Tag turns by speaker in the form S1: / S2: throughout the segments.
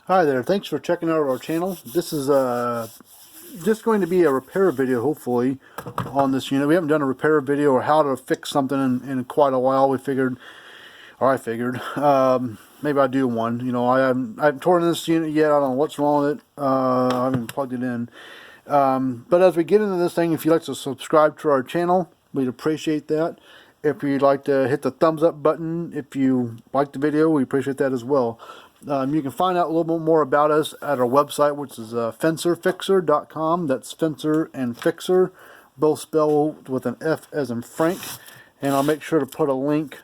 S1: Hi there, thanks for checking out our channel. This is just going to be a repair video, hopefully, on this unit. We haven't done a repair video or how to fix something in quite a while. I figured, maybe I'd do one. You know, I haven't torn this unit yet. I don't know what's wrong with it. I haven't plugged it in. But as we get into this thing, if you'd like to subscribe to our channel, we'd appreciate that. If you'd like to hit the thumbs up button, if you like the video, we appreciate that as well. You can find out a little bit more about us at our website, which is fencerfixer.com. That's Fencer and Fixer, both spelled with an F as in Frank. And I'll make sure to put a link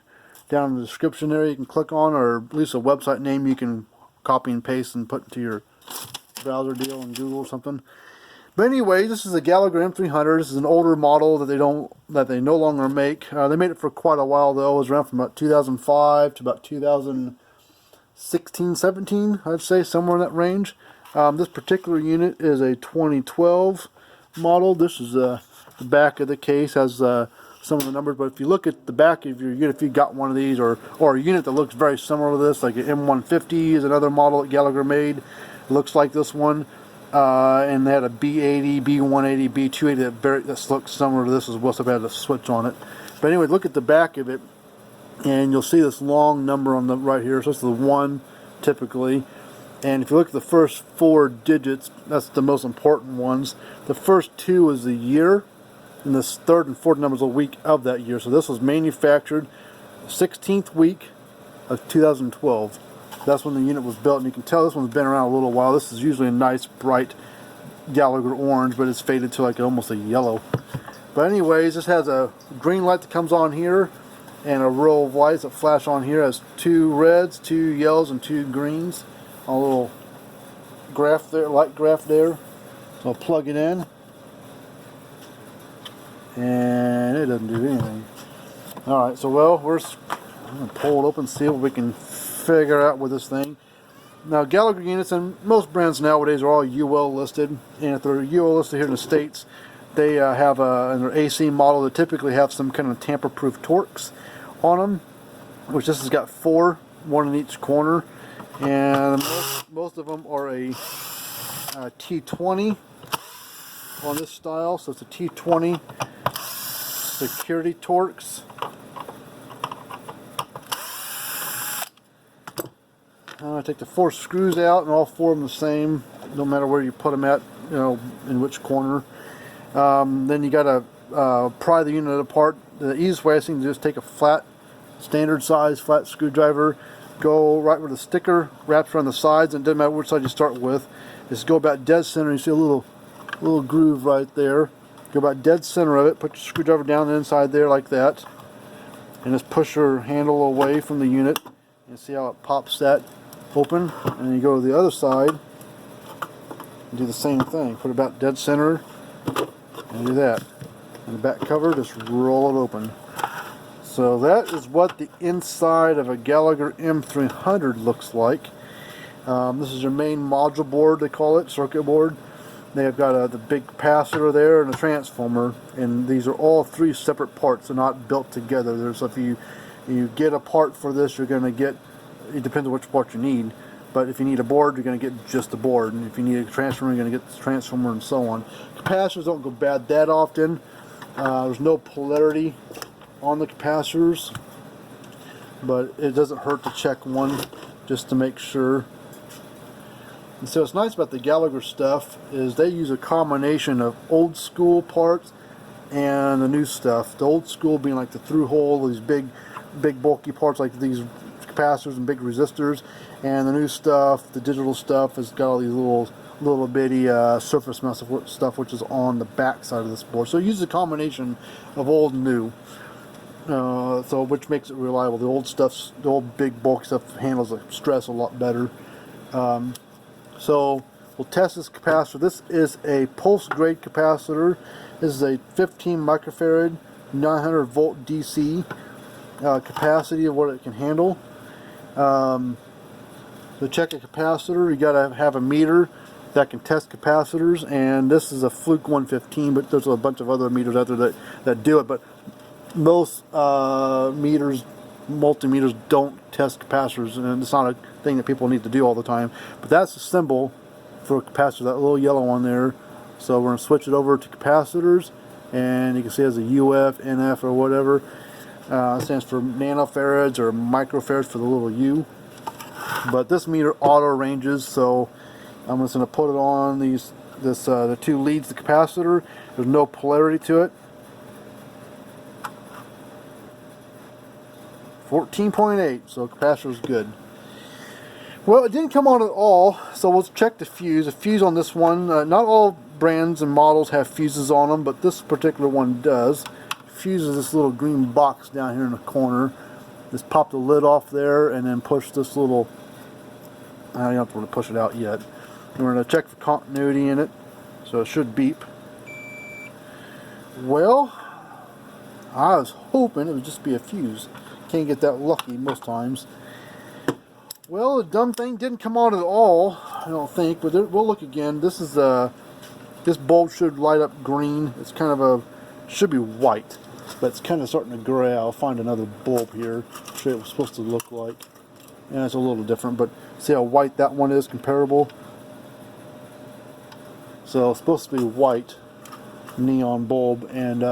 S1: down in the description there you can click on, or at least a website name you can copy and paste and put into your browser deal in Google or something. But anyway, this is a Gallagher M300. This is an older model that they no longer make. They made it for quite a while though. It was around from about 2005 to about 2016, 17, I'd say, somewhere in that range. This particular unit is a 2012 model. This is the back of the case, has some of the numbers. But if you look at the back of your unit, if you got one of these, or a unit that looks very similar to this, like an M150 is another model that Gallagher made. It looks like this one. And they had a B80, B180, B280 that looks similar to this as well, so I had a switch on it. But anyway, look at the back of it, and you'll see this long number on the right here. So it's the 1 typically. And if you look at the first 4 digits, that's the most important ones. The first 2 is the year, and the third and fourth numbers are the week of that year. So this was manufactured 16th week of 2012. That's when the unit was built, and you can tell this one's been around a little while. This is usually a nice bright Gallagher orange, but it's faded to like almost a yellow. But anyways, this has a green light that comes on here and a row of lights that flash on here. It has 2 reds, 2 yellows, and 2 greens. A little graph there, light graph there. So I'll plug it in, and it doesn't do anything. Alright, so I'm going to pull it open and see what we can figure out with this thing. Now, Gallagher units and most brands nowadays are all UL listed, and if they're UL listed here in the States, they have in their AC model, they typically have some kind of tamper-proof Torx on them, which this has got 4, 1 in each corner, and most of them are a T20 on this style, so it's a T20 security Torx. I take the 4 screws out, and all 4 of them the same, no matter where you put them at, you know, in which corner. Then you got to pry the unit apart. The easiest way I think is just take a flat, standard size flat screwdriver, go right where the sticker wraps around the sides, and it doesn't matter which side you start with. Just go about dead center. You see a little groove right there. Go about dead center of it. Put your screwdriver down the inside there like that, and just push your handle away from the unit. And see how it pops that open, and then you go to the other side and do the same thing. Put it about dead center and do that. And the back cover, just roll it open. So that is what the inside of a Gallagher M300 looks like. This is your main module board, they call it, circuit board. They have got the big capacitor there and a transformer, and these are all 3 separate parts. They're not built together. So if you get a part for this, you're going to get, it depends on which part you need, but if you need a board, you're going to get just the board, and if you need a transformer, you're going to get the transformer, and so on. Capacitors don't go bad that often. There's no polarity on the capacitors, but it doesn't hurt to check one just to make sure. And so what's nice about the Gallagher stuff is they use a combination of old school parts and the new stuff. The old school being like the through hole, these big bulky parts like these capacitors and big resistors, and the new stuff, the digital stuff, has got all these little bitty surface mount stuff, which is on the back side of this board. So it uses a combination of old and new, so which makes it reliable. The old stuff, the old big bulky stuff, handles the stress a lot better. So we'll test this capacitor. This is a pulse grade capacitor. This is a 15 microfarad 900 volt DC capacity of what it can handle. To check a capacitor, you got to have a meter that can test capacitors, and this is a Fluke 115, but there's a bunch of other meters out there that do it. But most meters multimeters don't test capacitors, and it's not a thing that people need to do all the time. But that's the symbol for a capacitor, that little yellow one there. So we're going to switch it over to capacitors, and you can see it has a UF, NF, or whatever. It stands for nanofarads or microfarads for the little U. But this meter auto ranges, so I'm just going to put it on the two leads, the capacitor. There's no polarity to it. 14.8, so capacitor is good. Well, it didn't come on at all, so we'll check the fuse. The fuse on this one, not all brands and models have fuses on them, but this particular one does. Fuse is this little green box down here in the corner. Just pop the lid off there and then push this little, I don't have to really push it out yet. We're going to check for continuity in it, so it should beep. Well, I was hoping it would just be a fuse. Can't get that lucky most times. Well, the dumb thing didn't come on at all, I don't think, but we'll look again. This is this bulb should light up green. It's kind of should be white, but it's kind of starting to gray. I'll find another bulb here, show you what it's supposed to look like. And it's a little different, but see how white that one is comparable? So it's supposed to be white neon bulb, and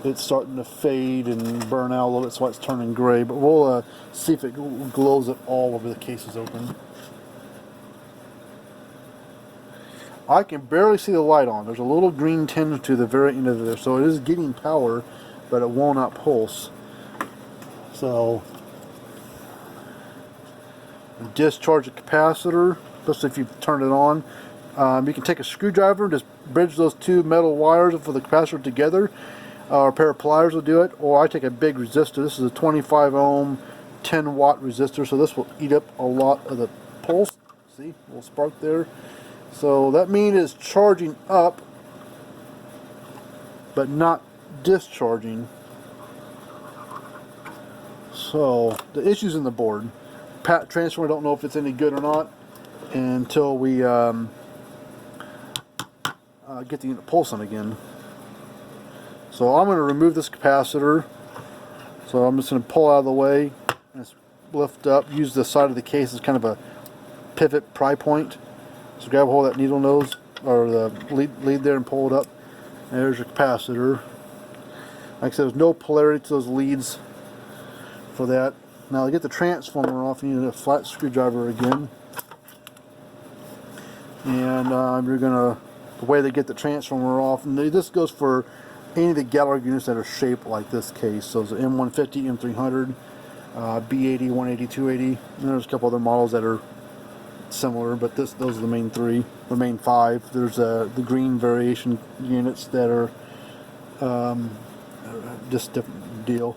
S1: it's starting to fade and burn out a little bit, so it's turning gray. But we'll see if it glows at all over the case is open. I can barely see the light on. There's a little green tinge to the very end of there, so it is getting power, but it will not pulse. So, discharge the capacitor, especially if you've turned it on. You can take a screwdriver and just bridge those two metal wires for the capacitor together, or a pair of pliers will do it, or I take a big resistor. This is a 25 ohm 10 watt resistor, so this will eat up a lot of the pulse. See, a little spark there. So that means it's charging up but not discharging. So the issue's in the board. Transformer, I don't know if it's any good or not until we get the unit pulsing again. So I'm going to remove this capacitor. So I'm just going to pull out of the way and lift up. Use the side of the case as kind of a pivot pry point. So grab a hold of that needle nose or the lead there and pull it up. And there's your capacitor. Like I said, there's no polarity to those leads for that. Now to get the transformer off, you need a flat screwdriver again. And you're gonna, the way they get the transformer off, and this goes for any of the Gallagher units that are shaped like this case. So it's an M150, M300, B80, 180, 280. And there's a couple other models that are similar, but those are the main three, the main five. There's the green variation units that are just different deal.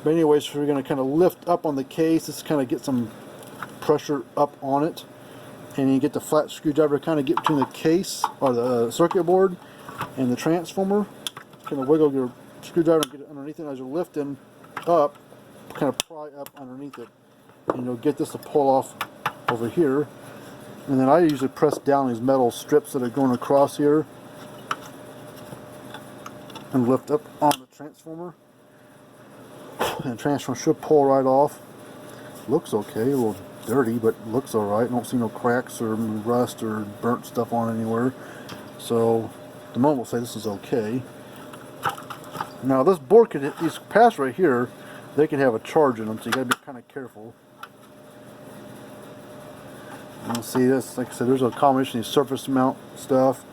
S1: But anyways, so we're going to kind of lift up on the case, just kind of get some pressure up on it, and you get the flat screwdriver kind of get between the case or the circuit board and the transformer. Kind of wiggle your screwdriver and get it underneath it as you're lifting up, kind of pry up underneath it, and you'll get this to pull off over here. And then I usually press down these metal strips that are going across here and lift up on the transformer, and the transformer should pull right off. Looks okay, a little dirty, but looks alright. Don't see no cracks or rust or burnt stuff on anywhere, so the moment we'll say this is okay. Now this board could hit these capacitors right here, they can have a charge in them, so you gotta be kind of careful. You'll see this, like I said, there's a combination of surface mount stuff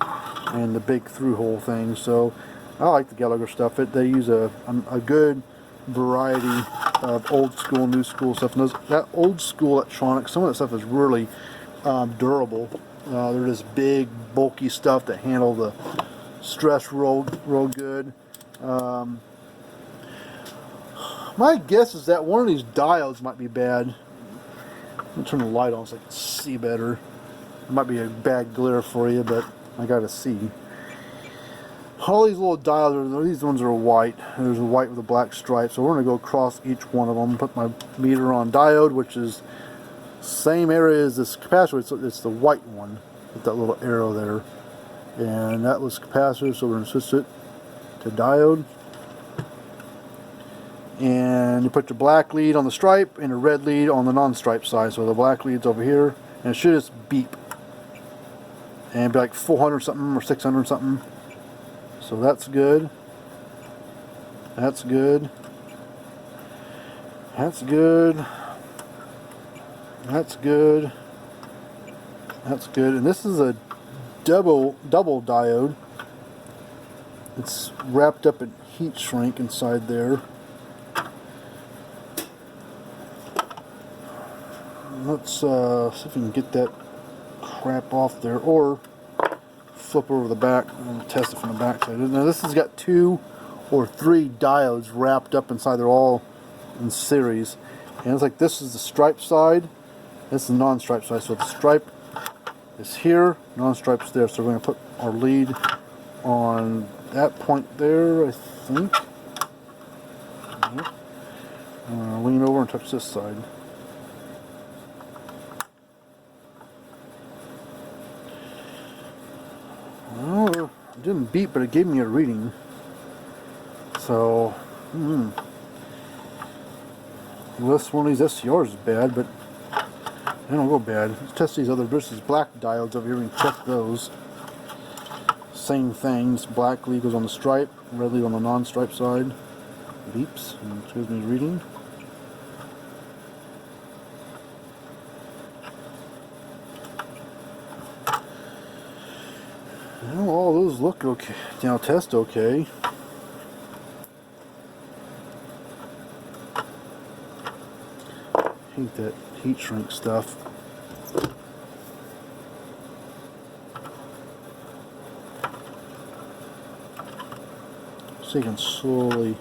S1: and the big through hole thing. So I like the Gallagher stuff. They use a good variety of old school, new school stuff. And that old school electronics, some of that stuff is really durable. They're this big, bulky stuff that handle the stress real good. My guess is that one of these diodes might be bad. I'm going to turn the light on so I can see better. It might be a bad glare for you, but I gotta see. All these little diodes, these ones are white. There's a white with a black stripe, so we're going to go across each one of them. Put my meter on diode, which is same area as this capacitor. It's the white one with that little arrow there. And that was capacitor, so we're going to switch it to diode. And you put your black lead on the stripe and a red lead on the non-stripe side. So the black lead's over here, and it should just beep. And it'd be like 400 something or 600 something. So that's good. That's good. That's good. That's good. That's good. And this is a double diode. It's wrapped up in heat shrink inside there. Let's see if we can get that crap off there, or flip over the back and test it from the back side. Now this has got 2 or 3 diodes wrapped up inside. They're all in series, and it's like this is the stripe side, this is the non-stripe side. So the stripe is here, non-stripe's there. So we're going to put our lead on that point there, I think. Lean over and touch this side. Well, it didn't beep, but it gave me a reading. So, unless one of these SCRs is bad, but they don't go bad. Let's test these other versus black diodes over here and check those. Same thing, this black lead goes on the stripe, red lead on the non-stripe side. Beeps, and it gives me a reading. Well, all those look okay. Now test okay. Hate that heat shrink stuff. So you can slowly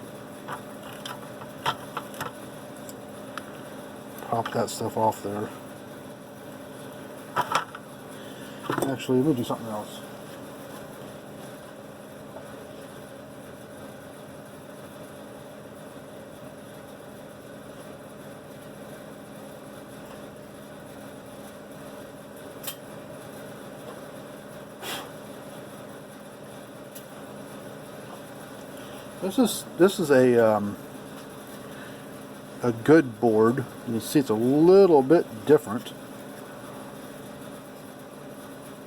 S1: pop that stuff off there. Actually, let me do something else. This is a good board. You can see it's a little bit different.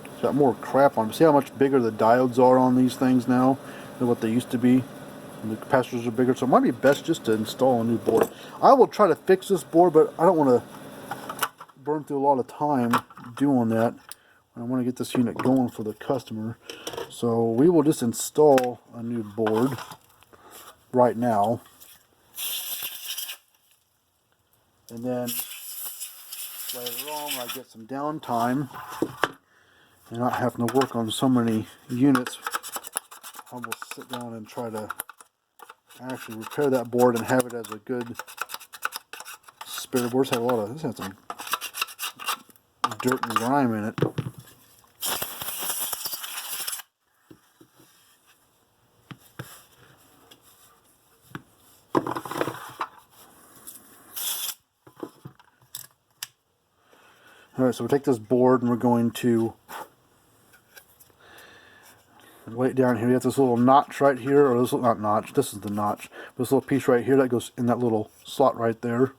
S1: It's got more crap on it. See how much bigger the diodes are on these things now than what they used to be? And the capacitors are bigger, so it might be best just to install a new board. I will try to fix this board, but I don't want to burn through a lot of time doing that. I want to get this unit going for the customer. So we will just install a new board right now, and then later on when I get some downtime and not having to work on so many units, I will sit down and try to actually repair that board and have it as a good spare board. This had some dirt and grime in it. Alright, so we'll take this board and we're going to lay it down here. We have this little notch right here, or this little, not notch, this is the notch. This little piece right here that goes in that little slot right there.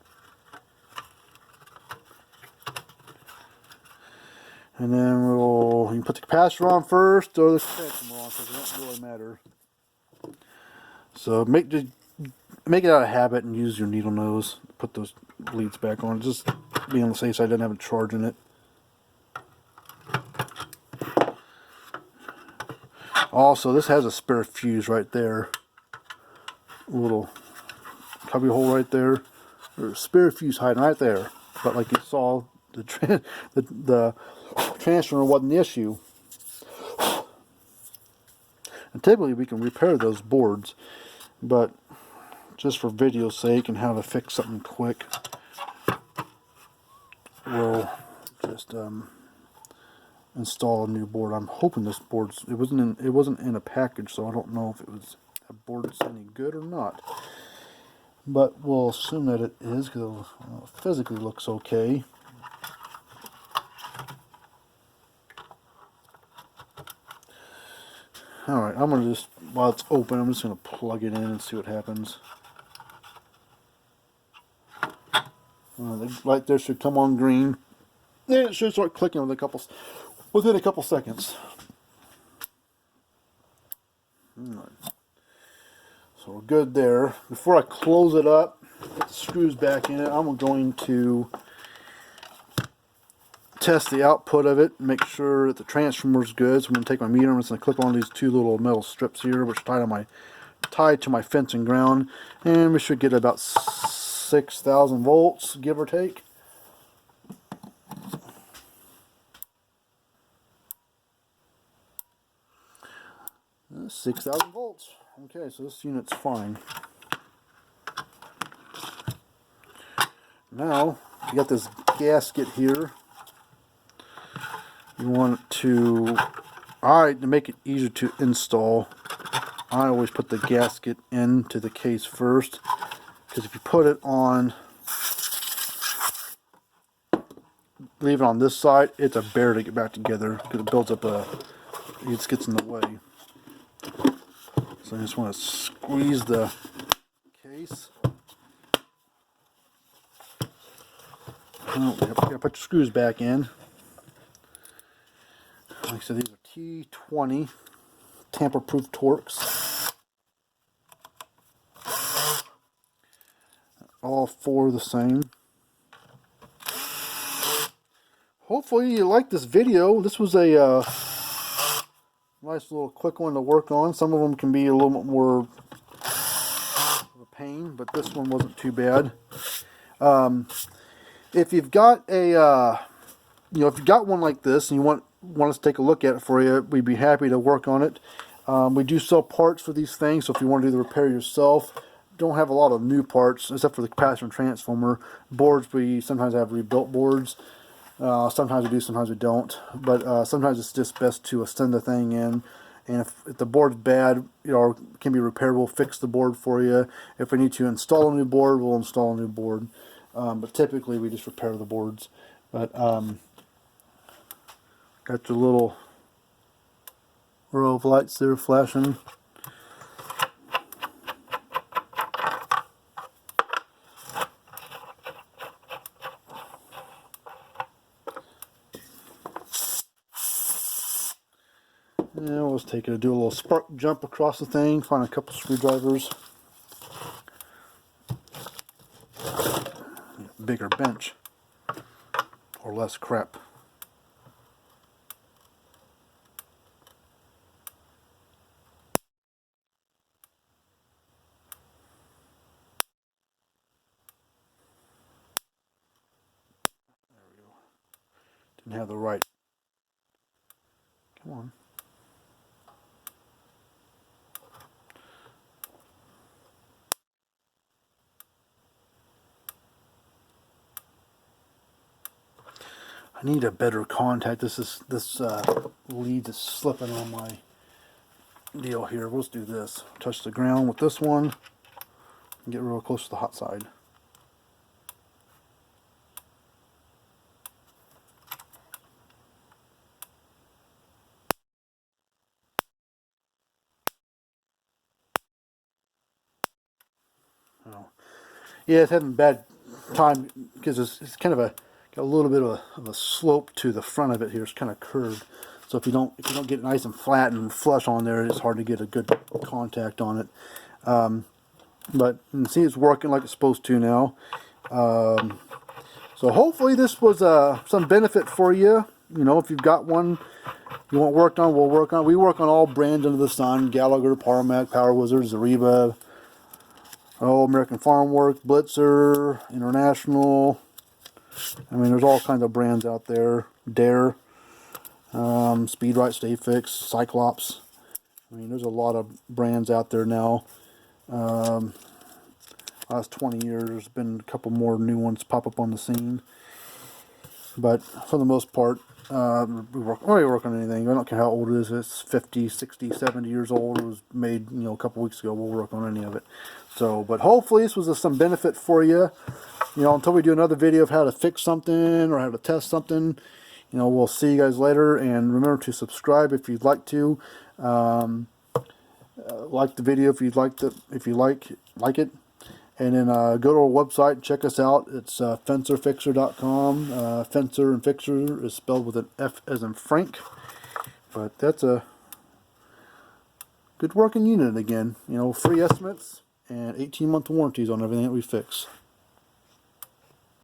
S1: And then you can put the capacitor on first, or the transformer on first. It doesn't really matter. So make it out of habit and use your needle nose. Put those leads back on. Just be on the safe side. Doesn't have a charge in it. Also, this has a spare fuse right there. A little cubby hole right there. There's a spare fuse hiding right there. But like you saw, the transformer wasn't the issue. And typically we can repair those boards, but just for video's sake and how to fix something quick, we'll just install a new board. I'm hoping this board's it wasn't in a package, so I don't know if that board's any good or not. But we'll assume that it is, because it physically looks okay. Alright, I'm going to just, while it's open, I'm just going to plug it in and see what happens. The light there should come on green. And it should start clicking within a couple seconds. Alright. So we're good there. Before I close it up, put the screws back in it, I'm going to test the output of it, make sure that the transformer is good. So I'm going to take my meter, I'm just going to clip on these two little metal strips here, which are tied to my fence and ground, and we should get about 6,000 volts, give or take. 6,000 volts. Okay, so this unit's fine. Now, you got this gasket here. You want to make it easier to install, I always put the gasket into the case first, because if you put it on, leave it on this side, it's a bear to get back together because it builds up it just gets in the way. So I just want to squeeze the case. Oh, yep, gotta put the screws back in. Like I said, these are T20 tamper-proof Torx. All four the same. Hopefully you like this video. This was a nice little quick one to work on. Some of them can be a little bit more of a pain, but this one wasn't too bad. If you've got if you've got one like this and you want us to take a look at it for you, we'd be happy to work on it. We do sell parts for these things, so if you want to do the repair yourself, don't have a lot of new parts except for the capacitor and transformer. Boards, we sometimes have rebuilt boards. Sometimes we do, sometimes we don't. But sometimes it's just best to send the thing in. And if the board's bad, or can be repaired, we'll fix the board for you. If we need to install a new board, we'll install a new board. But typically we just repair the boards. But got your little row of lights there flashing. Yeah, we'll just take it, do a little spark jump across the thing, find a couple screwdrivers. Bigger bench, or less crap. There we go. Didn't have the right. Come on. I need a better contact. This lead is slipping on my deal here. Let's do this. Touch the ground with this one and get real close to the hot side. Oh. Yeah, it's having a bad time because it's kind of got a little bit of a slope to the front of it here. It's kind of curved. So if you don't get it nice and flat and flush on there, it's hard to get a good contact on it. But you can see it's working like it's supposed to now. So hopefully this was some benefit for you. You know, if you've got one you want worked on, we'll work on. We work on all brands under the sun: Gallagher, PowerMac, Power Wizard, Zariba, American Farm Work, Blitzer, International. I mean, there's all kinds of brands out there. Dare, Speedrite, Stay Fix, Cyclops. I mean, there's a lot of brands out there now. Last 20 years, there's been a couple more new ones pop up on the scene. But for the most part, we work on anything. I don't care how old it is. It's 50, 60, 70 years old. It was made, a couple weeks ago. We'll work on any of it. So, but hopefully this was some benefit for you. Until we do another video of how to fix something or how to test something, we'll see you guys later. And remember to subscribe if you'd like to. Like the video if you'd like it. And then go to our website, check us out. It's fencerfixer.com. Fencer and Fixer is spelled with an F as in Frank. But that's a good working unit again. You know, free estimates and 18-month warranties on everything that we fix.